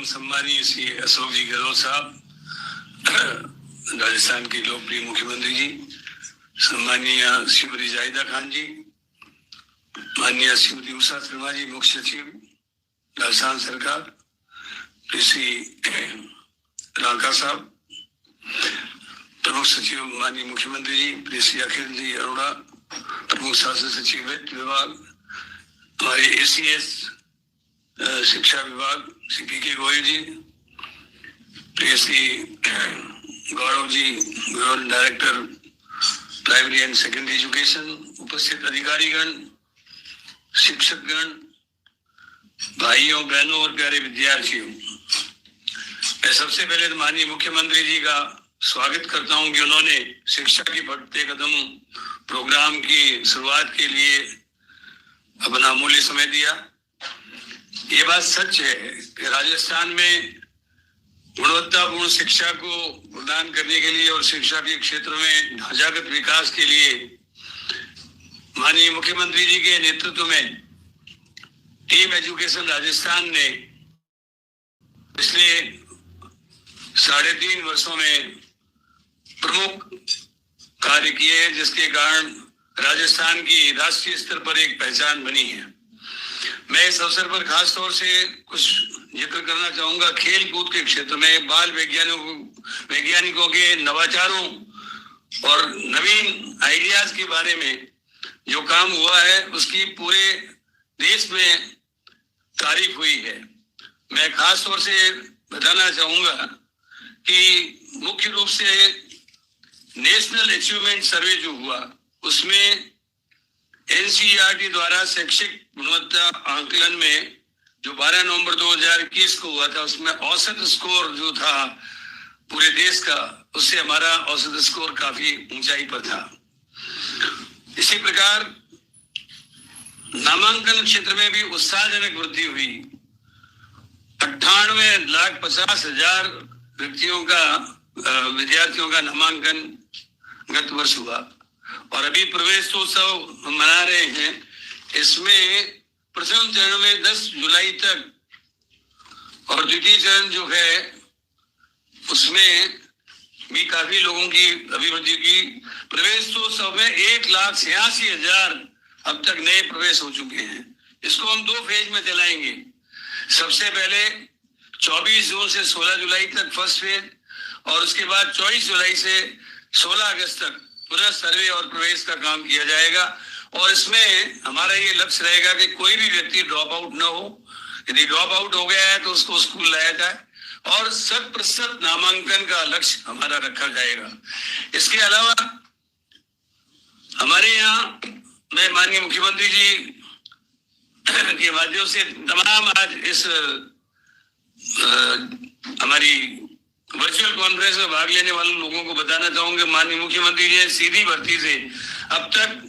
एवं सम्मानीय श्री अशोक जी गहलोत साहब, राजस्थान के लोकप्रिय मुख्यमंत्री जी, सम्मानीय श्रीमती जाहिदा खान जी, माननीय श्रीमती उषा शर्मा जी, मुख्य सचिव राजस्थान सरकार, श्री रांका साहब, प्रमुख सचिव माननीय मुख्यमंत्री जी, श्री अखिल जी अरोड़ा, प्रमुख शासन सचिव विभाग, हमारे ACS शिक्षा विभाग श्री PK गोयल जी, प्रिय Shri Gaurav ji, government director primary and secondary education, उपस्थित अधिकारीगण, शिक्षकगण, भाइयों बहनों और प्यारे विद्यार्थियों, मैं सबसे पहले तो माननीय मुख्यमंत्री जी का स्वागत करता हूं कि उन्होंने शिक्षा की बढ़ते कदम प्रोग्राम की शुरुआत के लिए अपना अमूल्य समय दिया। ये बात सच है कि राजस्थान में गुणवत्तापूर्ण शिक्षा को प्रदान करने के लिए और शिक्षा के क्षेत्र में ढांचागत विकास के लिए माननीय मुख्यमंत्री जी के नेतृत्व में टीम एजुकेशन राजस्थान ने पिछले 3.5 वर्षों में प्रमुख कार्य किए हैं, जिसके कारण राजस्थान की राष्ट्रीय स्तर पर एक पहचान बनी है। मैं इस अवसर पर खास तौर से कुछ जिक्र करना चाहूंगा। खेल कूद के क्षेत्र में बाल वैज्ञानिकों के नवाचारों और नवीन आइडियाज के बारे में जो काम हुआ है, उसकी पूरे देश में तारीफ हुई है। मैं खास तौर से बताना चाहूंगा कि मुख्य रूप से नेशनल अचीवमेंट सर्वे जो हुआ, उसमें NCERT द्वारा शैक्षिक गुणवत्ता आंकलन में जो 12 नवंबर 2021 को हुआ था, उसमें औसत स्कोर जो था पूरे देश का, उससे हमारा औसत स्कोर काफी ऊंचाई पर था। इसी प्रकार नामांकन क्षेत्र में भी उत्साहजनक वृद्धि हुई। 98,50,000 विद्यार्थियों का नामांकन गत वर्ष हुआ और अभी प्रवेशोत्सव हम मना रहे हैं। इसमें प्रथम चरण में 10 जुलाई तक और द्वितीय चरण जो है उसमें भी काफी लोगों की अभिवृद्धि की। प्रवेशोत्सव में 1,86,000 अब तक नए प्रवेश हो चुके हैं। इसको हम 2 फेज में चलाएंगे। सबसे पहले 24 जून से 16 जुलाई तक फर्स्ट फेज, और उसके बाद 24 जुलाई से 16 अगस्त तक पूरा सर्वे और प्रवेश का काम किया जाएगा। और इसमें हमारा ये लक्ष्य रहेगा कि कोई भी व्यक्ति ड्रॉप आउट ना हो। यदि ड्रॉप आउट हो गया है तो उसको स्कूल लाया जाए और 100% नामांकन का लक्ष्य हमारा रखा जाएगा। इसके अलावा हमारे यहाँ मैं माननीय मुख्यमंत्री जी के माध्यम से तमाम आज इस हमारी वर्चुअल कॉन्फ्रेंस में भाग लेने वाले लोगों को बताना चाहूंगा, माननीय मुख्यमंत्री जी ने सीधी भर्ती से अब तक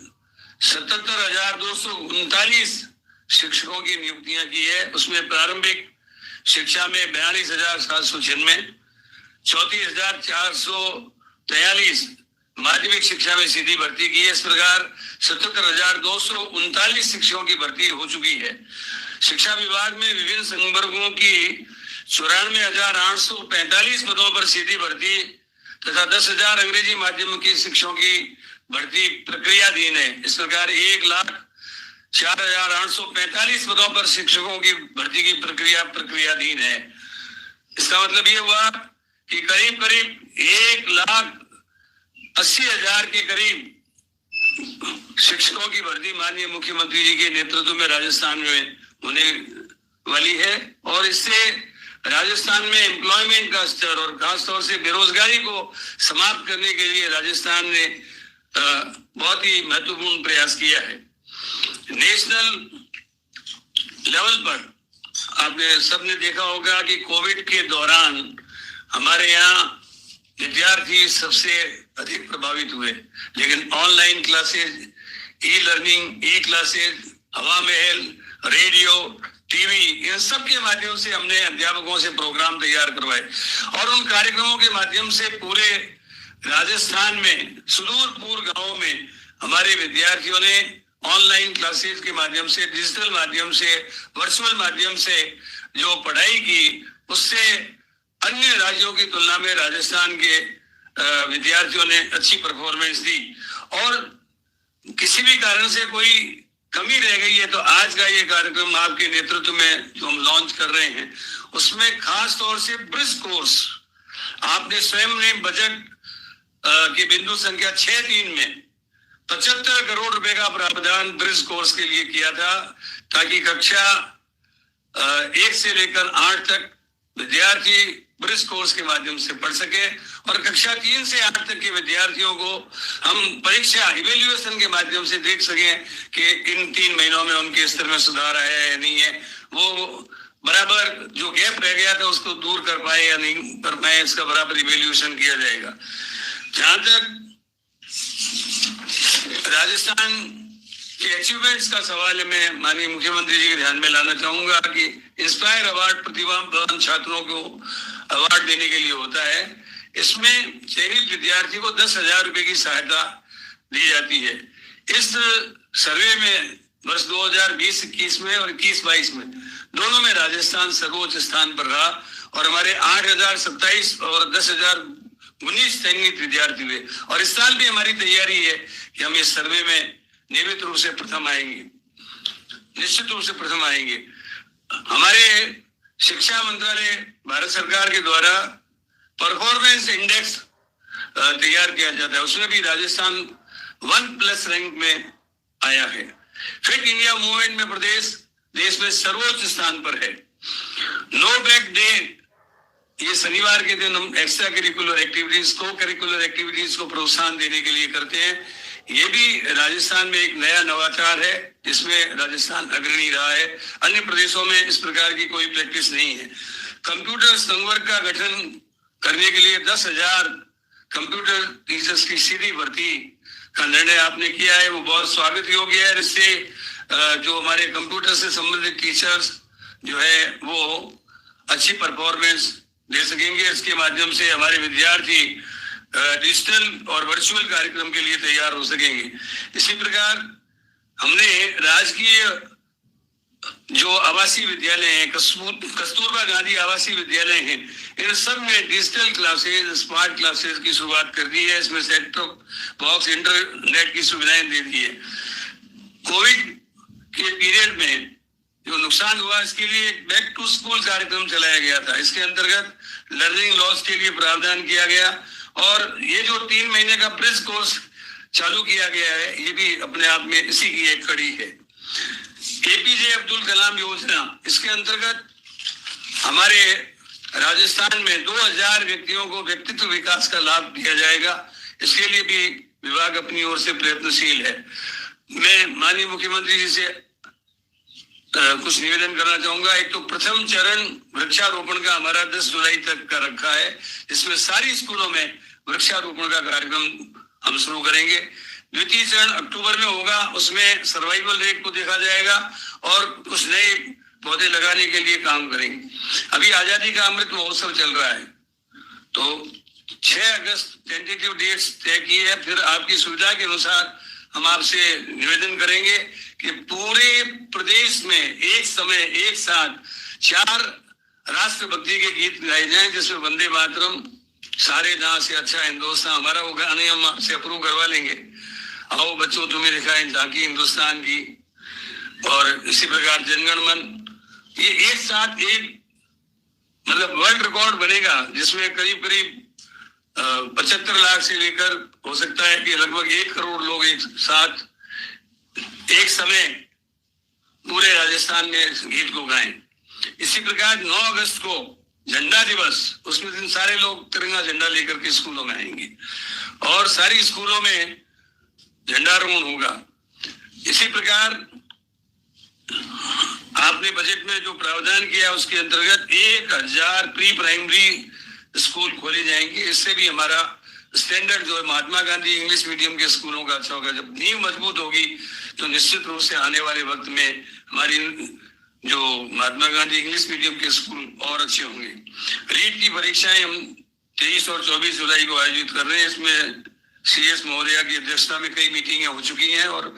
77,239 शिक्षकों की नियुक्तियां की है। उसमें प्रारंभिक शिक्षा में 42,796, 34,443 माध्यमिक शिक्षा में सीधी भर्ती की है। इस प्रकार 77,239 शिक्षकों की भर्ती हो चुकी है। शिक्षा विभाग में विभिन्न संवर्गों की 94,845 पदों पर सीधी भर्ती तथा 10,000 अंग्रेजी माध्यम के शिक्षकों की भर्ती प्रक्रियाधीन है। इस प्रकार 1,04,845 पदों पर शिक्षकों की भर्ती की प्रक्रियाधीन है। इसका मतलब ये हुआ कि करीब 1,80,000 के करीब शिक्षकों की भर्ती माननीय मुख्यमंत्री जी के नेतृत्व में राजस्थान में होने वाली है। और इससे राजस्थान में एम्प्लॉयमेंट का स्तर और खासतौर से बेरोजगारी को समाप्त करने के लिए राजस्थान ने बहुत ही महत्वपूर्ण प्रयास किया है। नेशनल लेवल पर आपने सबने देखा होगा कि कोविड के दौरान हमारे यहाँ विद्यार्थी सबसे अधिक प्रभावित हुए, लेकिन ऑनलाइन क्लासेज, ई लर्निंग, ई क्लासेज, हवा महल, रेडियो, टीवी, इन सब के माध्यम से हमने अध्यापकों से प्रोग्राम तैयार करवाए और उन कार्यक्रमों के माध्यम से पूरे राजस्थान में सुदूर गांवों में हमारे विद्यार्थियों ने ऑनलाइन क्लासेस के माध्यम से, डिजिटल माध्यम से, वर्चुअल माध्यम से जो पढ़ाई की उससे अन्य राज्यों की तुलना में राजस्थान के विद्यार्थियों ने अच्छी परफॉर्मेंस दी। और किसी भी कारण से कोई कमी रह गई है तो आज का ये कार्यक्रम आपके नेतृत्व में जो हम लॉन्च कर रहे हैं उसमें खास तौर से ब्रिज कोर्स, आपने स्वयं ने बजट की बिंदु संख्या 6.3 में 75 करोड़ रुपए का प्रावधान ब्रिज कोर्स के लिए किया था, ताकि कक्षा 1 से लेकर 8 तक विद्यार्थी ब्रिज कोर्स के माध्यम से पढ़ सके और कक्षा 3 से 8 तक के विद्यार्थियों को हम परीक्षा इवेल्युएशन के माध्यम से देख सकें कि इन 3 महीनों में उनके स्तर में सुधार आया है या नहीं है, वो बराबर जो गैप रह गया था उसको दूर कर पाए या नहीं कर पाए, इसका बराबर इवेल्युएशन किया जाएगा। जहां तक राजस्थान के अचीवमेंट्स का सवाल है, मैं माननीय मुख्यमंत्री जी के ध्यान में लाना चाहूंगा कि इंस्पायर अवार्ड प्रतिभावान छात्रों को अवार्ड देने के लिए होता है। इसमें चयनित विद्यार्थी को 10,000 रुपए की सहायता दी जाती है। इस सर्वे में वर्ष 2020-21 में और 21-22 में दोनों में राजस्थान सर्वोच्च स्थान पर रहा और हमारे 8,027 और 10,019 चयनित विद्यार्थी हुए। और इस साल भी हमारी तैयारी है कि हम इस सर्वे में नियमित रूप से प्रथम आएंगे, निश्चित रूप से प्रथम आएंगे। हमारे शिक्षा मंत्रालय भारत सरकार के द्वारा परफॉर्मेंस इंडेक्स तैयार किया जाता है, उसमें भी राजस्थान 1+ रैंक में आया है। फिट इंडिया मूवमेंट में प्रदेश देश में सर्वोच्च स्थान पर है। नो बैक डे, ये शनिवार के दिन हम एक्स्ट्रा करिकुलर एक्टिविटीज को करिकुलर एक्टिविटीज को प्रोत्साहन देने के लिए करते हैं। ये भी राजस्थान में एक नया नवाचार है जिसमें राजस्थान अग्रणी रहा है। अन्य प्रदेशों में इस प्रकार की कोई प्रैक्टिस नहीं है। कंप्यूटर संवर्ग का गठन करने के लिए 10,000 कंप्यूटर टीचर्स की सीधी भर्ती का निर्णय आपने किया है, वो बहुत स्वागत योग्य है। इससे जो हमारे कंप्यूटर से संबंधित टीचर्स जो है वो अच्छी परफॉर्मेंस दे सकेंगे। इसके माध्यम से हमारे विद्यार्थी डिजिटल और वर्चुअल कार्यक्रम के लिए तैयार हो सकेंगे। इसी प्रकार हमने राजकीय जो आवासीय विद्यालय हैं, कस्तूरबा गांधी आवासीय विद्यालय हैं, इन सब में डिजिटल क्लासेज, स्मार्ट क्लासेज की शुरुआत कर दी है। इसमें सेट टॉप बॉक्स, इंटरनेट की सुविधाएं दे दी है। कोविड के पीरियड में जो नुकसान हुआ इसके लिए बैक टू स्कूल कार्यक्रम चलाया गया था। इसके अंतर्गत लर्निंग लॉस के लिए प्रावधान किया गया और ये जो 3 महीने का ब्रिज कोर्स चालू किया गया है ये भी अपने आप में इसी की एक कड़ी है। एपीजे अब्दुल कलाम योजना, इसके अंतर्गत हमारे राजस्थान में 2000 व्यक्तियों को व्यक्तित्व विकास का लाभ दिया जाएगा। इसके लिए भी विभाग अपनी ओर से प्रयत्नशील है। मैं माननीय मुख्यमंत्री जी से कुछ निवेदन करना चाहूंगा। एक तो प्रथम चरण वृक्षारोपण का हमारा 10 जुलाई तक का रखा है, जिसमें सारी स्कूलों में वृक्षारोपण का कार्यक्रम हम शुरू करेंगे। द्वितीय चरण अक्टूबर में होगा, उसमें सर्वाइवल रेट को देखा जाएगा और कुछ नए पौधे लगाने के लिए काम करेंगे। अभी आजादी का अमृत महोत्सव चल रहा है तो 6 अगस्त टेंटेटिव डेट्स तय की है। फिर आपकी सुविधा के अनुसार हम आपसे निवेदन करेंगे कि पूरे प्रदेश में एक समय एक साथ 4 राष्ट्रभक्ति के गीत गाए जाएं, जिसमें वंदे मातरम, सारे जहां से अच्छा हिंदुस्तान, हमारा वो गाने हम आपसे अप्रूव करवा लेंगे। आओ बच्चों तुम्हें दिखाएं झांकी हिंदुस्तान की, और इसी प्रकार जनगण मन, ये एक साथ एक मतलब वर्ल्ड रिकॉर्ड बनेगा जिसमें करीब करीब 75 लाख से लेकर हो सकता है कि लगभग 1 करोड़ लोग एक साथ एक समय पूरे राजस्थान में इस गीत को गाएं। इसी प्रकार 9 अगस्त को झंडा दिवस, उसमें दिन सारे लोग तिरंगा झंडा लेकर के स्कूलों में आएंगे और सारी स्कूलों में झंडारोहण होगा। इसी प्रकार आपने बजट में जो प्रावधान किया उसके अंतर्गत 1000 प्री प्राइमरी स्कूल खोले जाएंगे। इससे भी हमारा स्टैंडर्ड जो है महात्मा गांधी इंग्लिश मीडियम के स्कूलों का अच्छा होगा। जब नींव मजबूत होगी तो निश्चित रूप से आने वाले वक्त में हमारी जो महात्मा गांधी इंग्लिश मीडियम के स्कूल और अच्छे होंगे। रीट की परीक्षाएं हम 23 और 24 जुलाई को आयोजित कर रहे हैं। इसमें सीएस महोदया की अध्यक्षता में कई मीटिंगें हो चुकी हैं और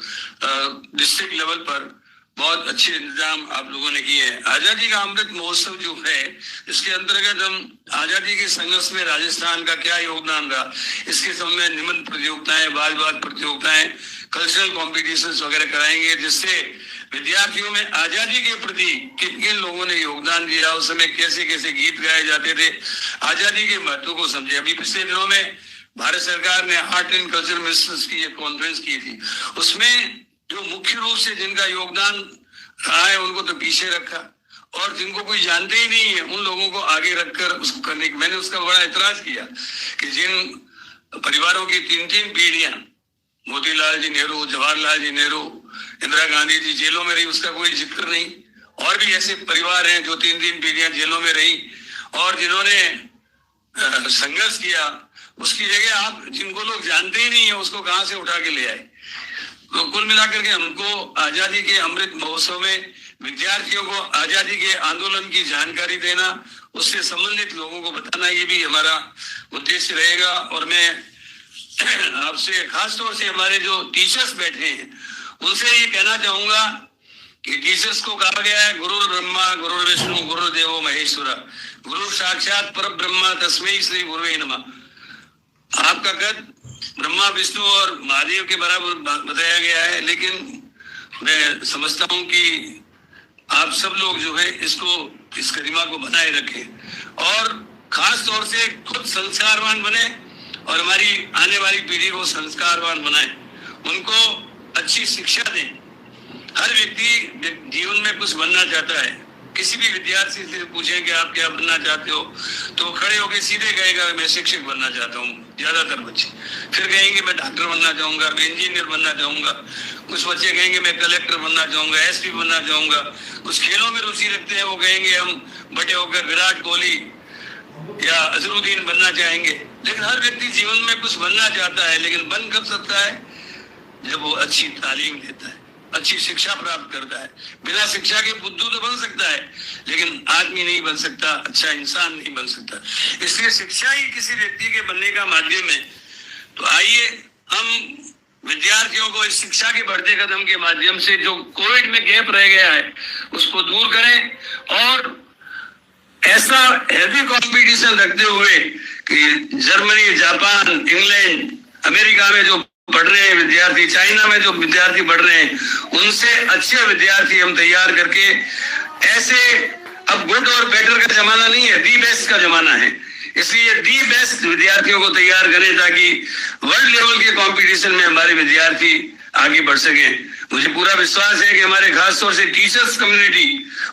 डिस्ट्रिक्ट लेवल पर बहुत अच्छे इंतजाम आप लोगों ने किए हैं। आजादी का अमृत महोत्सव जो है, इसके अंतर्गत हम आजादी के संघर्ष में राजस्थान का क्या योगदान रहा, इसके संबंध में निबंध प्रतियोगिताएं, वाद प्रतियोगिताएं, कल्चरल कॉम्पिटिशन्स वगैरह कराएंगे, जिससे विद्यार्थियों में आजादी के प्रति किन किन लोगों ने योगदान दिया, उस समय कैसे कैसे गीत गाए जाते थे, आजादी के महत्व को समझे। अभी पिछले दिनों में भारत सरकार ने आर्ट एंड कल्चर मिनिस्टर्स की एक कॉन्फ्रेंस की थी, उसमें जो मुख्य रूप से जिनका योगदान रहा है उनको तो पीछे रखा, और जिनको कोई जानते ही नहीं है उन लोगों को आगे रखकर उसको करने की मैंने उसका बड़ा एतराज किया कि जिन परिवारों की 3-3 पीढ़ियां, मोतीलाल जी नेहरू, जवाहरलाल जी नेहरू, इंदिरा गांधी जी जेलों में रही, उसका कोई जिक्र नहीं। और भी ऐसे परिवार हैं जो 3-3 पीढ़ियां जेलों में रही और जिन्होंने संघर्ष किया, उसकी जगह आप जिनको लोग जानते ही नहीं है उसको कहां से उठा के ले आए। तो कुल मिलाकर के हमको आजादी के अमृत महोत्सव में विद्यार्थियों को आजादी के आंदोलन की जानकारी देना, उससे संबंधित लोगों को बताना, ये भी हमारा उद्देश्य रहेगा। और मैं आपसे खास तौर से हमारे जो टीचर्स बैठे हैं उनसे ये कहना चाहूंगा कि टीचर्स को कहा गया है गुरु ब्रह्मा गुरु विष्णु गुरु देवो महेश्वरा, गुरु साक्षात पर ब्रह्मा तस्मै श्री गुरुवे नमः। आपका कद ब्रह्मा विष्णु और महादेव के बराबर बताया गया है, लेकिन मैं समझता हूं कि आप सब लोग जो है इस गरिमा को बनाए रखें और खास तौर से खुद संस्कारवान बने और हमारी आने वाली पीढ़ी को संस्कारवान बनाए, उनको अच्छी शिक्षा दें। हर व्यक्ति जीवन में कुछ बनना चाहता है। किसी भी विद्यार्थी से पूछें कि आप क्या बनना चाहते हो, तो खड़े होकर सीधे कहेगा मैं शिक्षक बनना चाहता हूँ, ज्यादातर बच्चे। फिर कहेंगे मैं डॉक्टर बनना चाहूंगा, मैं इंजीनियर बनना चाहूंगा। कुछ बच्चे कहेंगे मैं कलेक्टर बनना चाहूंगा, एसपी बनना चाहूंगा। कुछ खेलों में रुचि रखते हैं, वो कहेंगे हम बड़े होकर विराट कोहली या अजरुद्दीन बनना चाहेंगे। लेकिन हर व्यक्ति जीवन में कुछ बनना चाहता है, लेकिन बन कब सकता है? जब वो अच्छी तालीम लेता है, अच्छी शिक्षा प्राप्त करता है। बिना शिक्षा के बुद्धू तो बन सकता है, लेकिन आदमी नहीं बन सकता, अच्छा इंसान नहीं बन सकता। इसलिए शिक्षा ही किसी व्यक्ति के बनने का माध्यम है। तो आइए हम विद्यार्थियों को इस शिक्षा के बढ़ते कदम के माध्यम से जो कोविड में गैप रह गया है उसको दूर करें और ऐसा हेल्दी कंपटीशन रखते हुए कि जर्मनी, जापान, इंग्लैंड, अमेरिका में जो पढ़ रहे हैं विद्यार्थी, चाइना में जो विद्यार्थी पढ़ रहे हैं, उनसे अच्छे विद्यार्थी हम तैयार करके ऐसे, अब गुड और बेटर का जमाना नहीं है, दी बेस्ट का जमाना है। इसलिए दी बेस्ट विद्यार्थियों को तैयार करें ताकि वर्ल्ड लेवल के कंपटीशन में हमारे विद्यार्थी आगे बढ़ सके। मुझे पूरा विश्वास है कि हमारे खास तौर से टीचर्स कम्युनिटी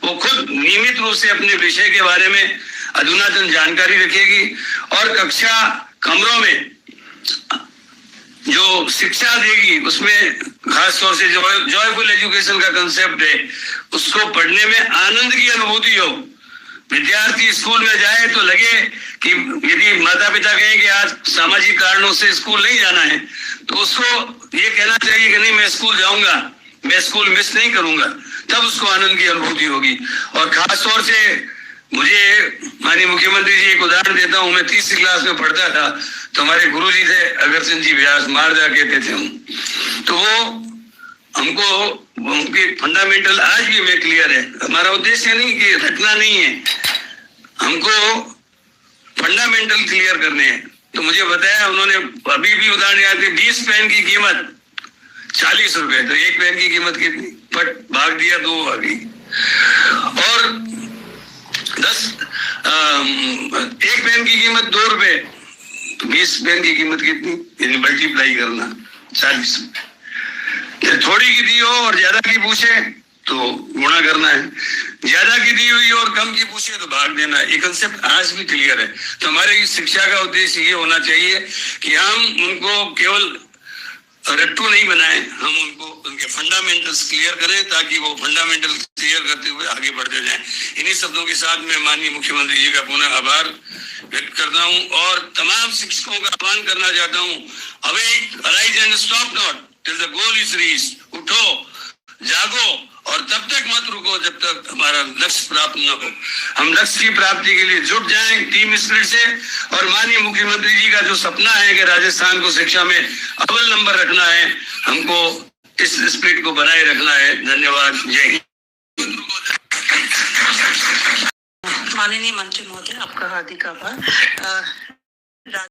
वो खुद नियमित रूप से अपने विषय के बारे में अधुनातन जानकारी रखेगी और कक्षा कमरों में जो शिक्षा देगी उसमें खास तौर से जॉयफुल एजुकेशन का कंसेप्ट है, उसको पढ़ने में आनंद की अनुभूति हो। विद्यार्थी स्कूल में जाए तो लगे कि यदि माता पिता कहें कि आज सामाजिक कारणों से स्कूल नहीं जाना है, तो उसको ये कहना चाहिए कि नहीं मैं स्कूल जाऊंगा, मैं स्कूल मिस नहीं करूंगा, तब उसको आनंद की अनुभूति होगी। और खास तौर से मुझे माननीय मुख्यमंत्री जी एक उदाहरण देता हूँ। मैं 30वीं क्लास में पढ़ता था तो हमारे गुरुजी थे अगरसिंह जी व्यास, मारदा कहते थे हम, तो वो हमको उनके फंडामेंटल आज भी हमें क्लियर है। हमारा उद्देश्य नहीं कि रटना नहीं है, हमको फंडामेंटल क्लियर करने हैं। तो मुझे बताया उन्होंने, अभी भी उदाहरण याद है, 20 पेन की कीमत 40 रुपए, तो एक पेन की कीमत कितनी, बट भाग दिया 2 आ गई। और 1 पेन की कीमत 2 रुपए, तो 20 पेन की कीमत कितनी, यानी मल्टीप्लाई करना 40 रुपए। थोड़ी की दी हो और ज्यादा की पूछे तो गुणा करना है, ज्यादा की दी हुई और कम की पूछे तो भाग देना है। ये कंसेप्ट आज भी क्लियर है। तो हमारे इस शिक्षा का उद्देश्य ये होना चाहिए कि हम उनको केवल रट्टू नहीं बनाए, हम उनको उनके फंडामेंटल्स क्लियर करें ताकि वो फंडामेंटल क्लियर करते हुए आगे बढ़ते जाएं। इन्हीं शब्दों के साथ मैं माननीय मुख्यमंत्री जी का पुनः आभार व्यक्त करता हूं और तमाम शिक्षकों का आह्वान करना चाहता हूं, awake, arise and stop not till the goal is reached. उठो, जागो और तब तक मत रुको जब तक हमारा लक्ष्य प्राप्त न हो। हम लक्ष्य की प्राप्ति के लिए जुट जाएं टीम स्पिरिट से। और माननीय मुख्यमंत्री जी का जो सपना है कि राजस्थान को शिक्षा में अव्वल नंबर रखना है, हमको इस स्पिरिट को बनाए रखना है। धन्यवाद। जय हिंद। माननीय मंत्री महोदय, आपका हार्दिक आभार।